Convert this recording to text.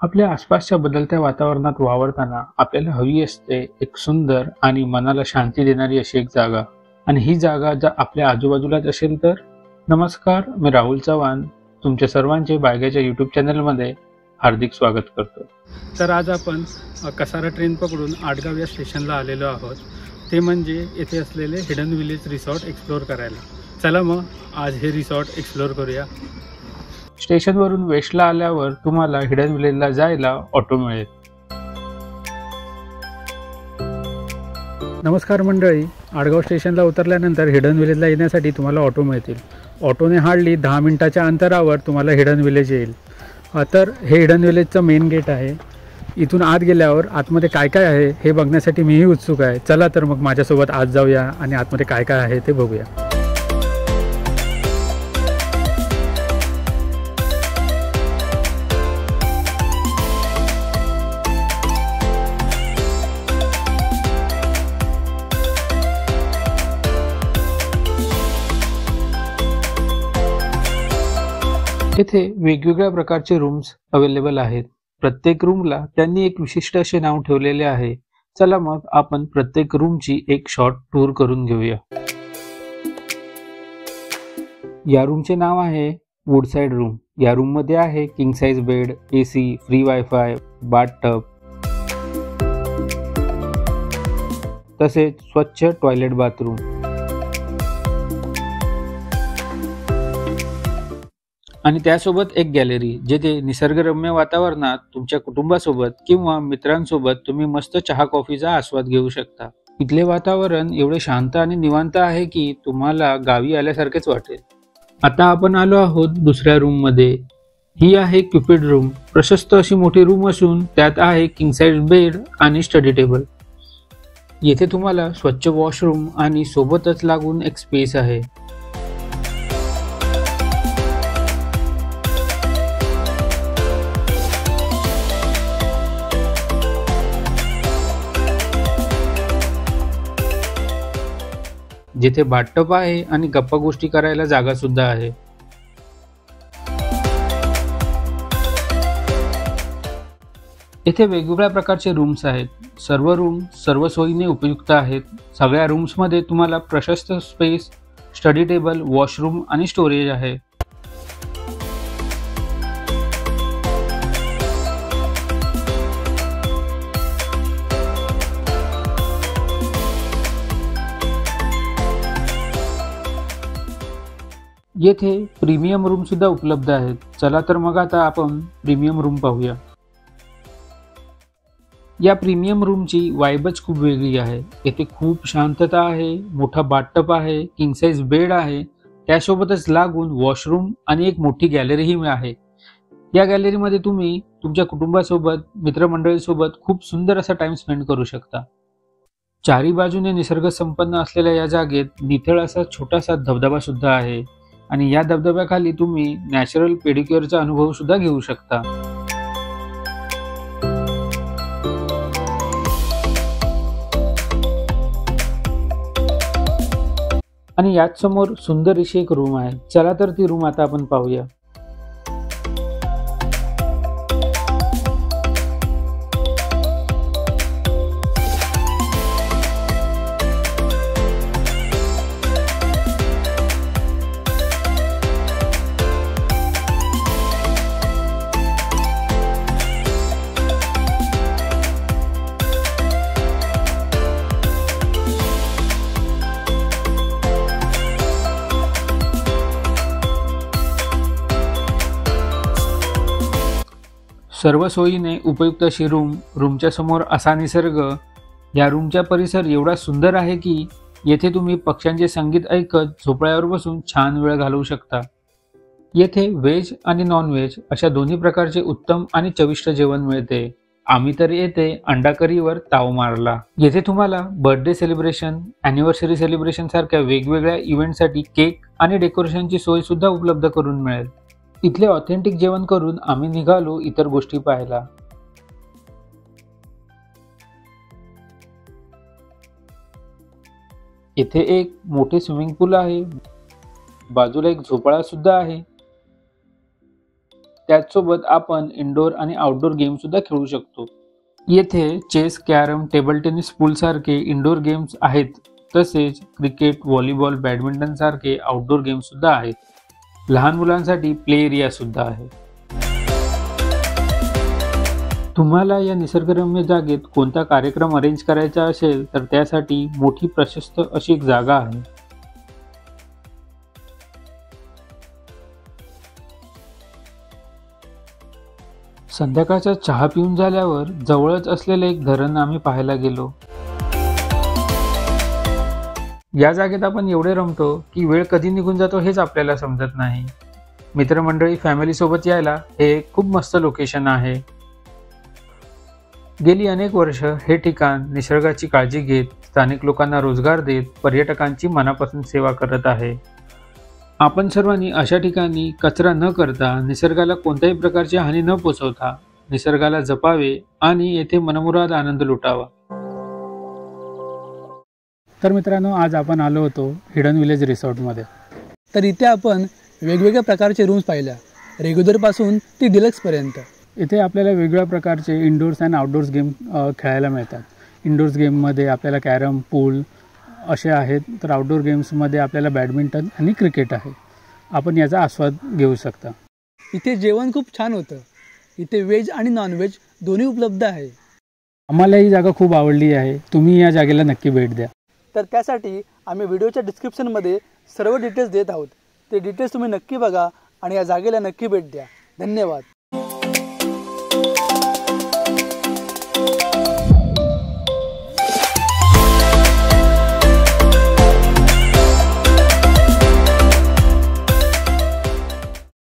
आपल्या आसपासच्या बदलत्या वातावरणात वावरताना आपल्याला हवी असते एक सुंदर आणि मनाला शांती देणारी अशी एक जागा. आणि ही जागा जर आपल्या आजूबाजूलाच असेल तर. नमस्कार, मी राहुल चव्हाण तुमच्या सर्वांचे बायगाच्या यूट्यूब चॅनलमध्ये हार्दिक स्वागत करतो. तर आज आपण कसारा ट्रेन पकडून आडगाव या स्टेशनला आलेलो आहोत. ते म्हणजे येथे असलेले हिडन विलेज रिसॉर्ट एक्सप्लोअर करायला. चला मग आज हे रिसॉर्ट एक्सप्लोअर करूया. स्टेशनवरून वेस्टला आल्यावर तुम्हाला हिडन विलेजला जायला ऑटो मिळेल. नमस्कार मंडळी, आडगाव स्टेशनला उतरल्यानंतर हिडन विलेजला येण्यासाठी तुम्हाला ऑटो मिळतील. ऑटोने हार्डली 10 मिनिटाच्या अंतरावर तुम्हाला हिडन विलेज येईल. तर हे हिडन विलेजचं मेन गेट आहे. इथून आत गेल्यावर आतमध्ये काय काय आहे हे बघण्यासाठी मीही उत्सुक आहे. चला तर मग माझ्यासोबत आत जाऊया आणि आतमध्ये काय काय आहे ते बघूया. येथे वेगवेगळ्या प्रकारचे रूम्स अवेलेबल आहेत. प्रत्येक रूमला त्यांनी एक विशिष्ट असे नाव ठेवलेले आहे. चला मग आपण प्रत्येक रूमची एक शॉर्ट टूर करून घेऊया. या रूमचे नाव आहे वुडसाइड रूम. या रूम मध्ये आहे king size bed, AC, free wifi, bathtub तसेच स्वच्छ टॉयलेट बाथरूम. आणि त्यासोबत एक गॅलरी, जेथे निसर्गरम्य वातावरणात तुमच्या कुटुंबासोबत किंवा मित्रांसोबत तुम्ही मस्त चहा कॉफीचा आस्वाद घेऊ शकता. इथले वातावरण एवढे शांत आणि निवांत आहे की तुम्हाला गावी आल्यासारखेच वाटेल. आता आपण आलो आहोत दुसऱ्या रूम मध्ये. ही आहे क्युपिड रूम. प्रशस्त अशी मोठी रूम असून त्यात आहे किंग साइज बेड आणि स्टडी टेबल. येथे तुम्हाला स्वच्छ वॉशरूम आणि सोबतच लागून एक स्पेस आहे. जिथे बाथटब आहे आणि गप्पा गोष्टी करायला जागा सुद्धा आहे. येथे वेगवेगळ्या प्रकारचे रूम्स आहेत. सर्व रूम सर्व सोयीने उपयुक्त आहेत. सगळ्या रूम्समध्ये तुम्हाला प्रशस्त स्पेस, स्टडी टेबल, वॉशरूम आणि स्टोरेज आहे. येथे प्रीमियम रूम सुद्धा उपलब्ध आहेत. चला तर मग आता आपण प्रीमियम रूम पाहूया. या प्रीमियम रूमची वाइबच खूप वेगळी आहे. येथे खूप शांतता आहे, मोठा बाथटब आहे, किंग साइज बेड आहे, त्यासोबतच लागून वॉशरूम आणि एक मोठी गॅलरीही आहे. या गॅलरीमध्ये तुम्ही तुमच्या कुटुंबासोबत, मित्रमंडळीसोबत खूप सुंदर असा टाइम स्पेंड करू शकता. चारी बाजूने निसर्ग संपन्न असलेल्या या जागेत नितळ असा छोटासा धबधबा सुद्धा आहे. आणि या धबधब्याखाली तुम्ही नॅचरल पेडिक्युअरचा अनुभव सुद्धा घेऊ शकता. आणि याच समोर सुंदर अशी एक रूम आहे. चला तर ती रूम आता आपण पाहूया. सर्व सोयीने उपयुक्त अशी रूमच्या समोर असा निसर्ग. या रूमचा परिसर एवढा सुंदर आहे की येथे तुम्ही पक्ष्यांचे संगीत ऐकत झोपड्यावर बसून छान वेळ घालवू शकता. येथे व्हेज आणि नॉन व्हेज अशा दोन्ही प्रकारचे उत्तम आणि चविष्ट जेवण मिळते. आम्ही तर येथे अंडा करीवर ताव मारला. येथे तुम्हाला बर्थडे सेलिब्रेशन, अॅनिव्हर्सरी सेलिब्रेशन सारख्या वेगवेगळ्या इव्हेंटसाठी केक आणि डेकोरेशनची सोय सुद्धा उपलब्ध करून मिळेल. इथले ऑथेंटिक जेवण करून आम्ही निघालो इतर गोष्टी पाहायला. येथे एक मोठे स्विमिंग पूल आहे. बाजूला एक झोपाळा सुद्धा आहे. त्याचसोबत आपण इंडोर आणि आउटडोर गेम सुद्धा खेळू शकतो। येथे चेस, कॅरम, टेबल टेनिस, पूल सारखे इंडोर गेम्स आहेत, तसेच क्रिकेट, व्हॉलीबॉल, बॅडमिंटन सारखे आउटडोर गेम्स सुद्धा आहेत। लहान मुलांसाठी प्ले एरिया सुद्धा आहे। तुम्हाला या निसर्गरम्य जागेत कोणता कार्यक्रम अरेंज करायचा असेल तर त्यासाठी मोठी प्रशस्त अशी एक जागा आहे। संध्याकाळचा चहा पिऊन झाल्यावर जवळच असलेले एक धरण आम्ही पाहायला गेलो। या जागेत आपण एवढे रमतो की वेळ कधी निघून जातो हेच आपल्याला समजत नाही। मित्रमंडळी, फॅमिली सोबत यायला हे एक खूप मस्त लोकेशन आहे। गेली अनेक वर्ष हे ठिकाण निसर्गाची काळजी घेत, स्थानिक लोकांना रोजगार देत, पर्यटकांची मनापासून सेवा करत आहे। आपण सर्वांनी अशा ठिकाणी कचरा न करता, निसर्गाला कोणत्याही प्रकारची हानी न पोचवता निसर्गाला जपावे आणि येथे मनमुराद आनंद लुटावा। तर मित्रांनो, आज आपण आलो होतो हिडन विलेज रिसॉर्टमध्ये। तर इथे आपण वेगवेगळ्या प्रकारचे रूम्स पाहिल्या, रेग्युलरपासून ती डिलक्सपर्यंत। इथे आपल्याला वेगवेगळ्या प्रकारचे इंडोर्स अँड आउटडोर्स गेम खेळायला मिळतात। इंडोर्स गेममध्ये आपल्याला कॅरम, पूल असे आहेत, तर आउटडोर गेम्समध्ये आपल्याला बॅडमिंटन आणि क्रिकेट आहे। आपण याचा आस्वाद घेऊ शकता। इथे जेवण खूप छान होतं। इथे व्हेज आणि नॉनव्हेज दोन्ही उपलब्ध आहे। आम्हाला ही जागा खूप आवडली आहे। तुम्ही या जागेला नक्की भेट द्या। तर त्यासाठी आम्ही व्हिडिओच्या डिस्क्रिप्शनमध्ये सर्व डिटेल्स देत आहोत। ते डिटेल्स तुम्ही नक्की बघा आणि या जागेला नक्की भेट द्या। धन्यवाद।